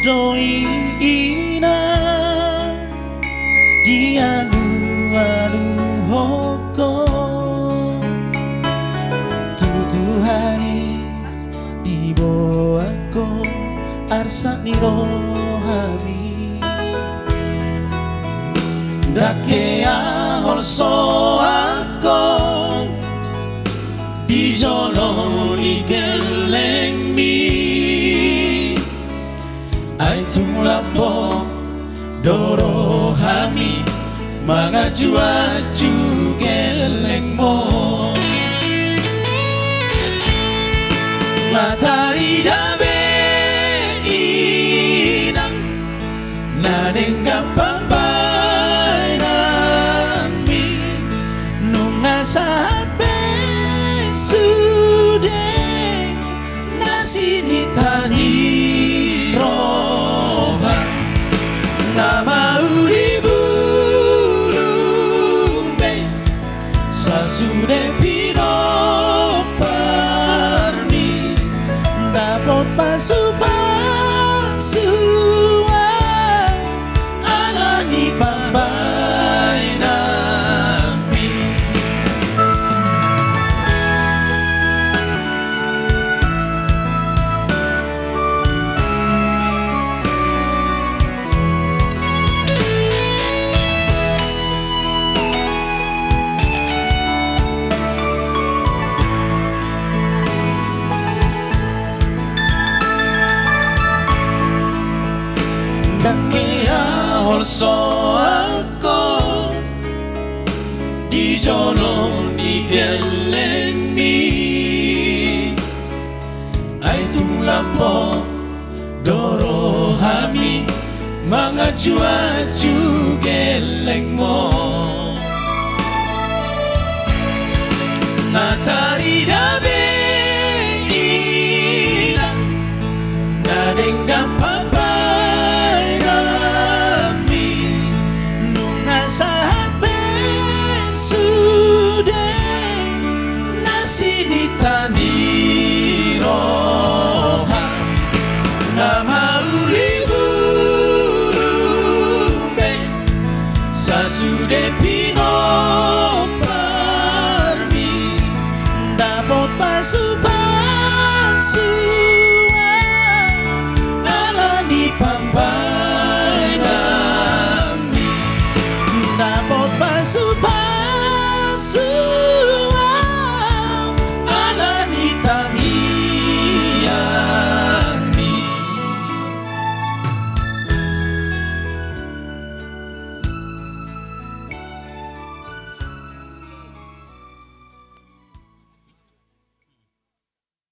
doi ina dia alu hoko tutuhani ibo ako arsa ni rohami dake ahorso ako di jolo ni geleng mi ay tulapo doro hami mga juaju geleng mo matahari dabe inang nanenggap pambay nami nung nasahat besude nasinitani roha na mauri burumbe sa sude pino parmi dapat pasu-pasua ala ni pambay nami dake ahorso ako di jolo ni geleng mi ay tulapo doro hami mga juaju geleng mo natari dabe ilang nadenggap pambay nami nung nasahat besude nasinitani roha na mauri burumbe sa sude pino parmi dapat pasu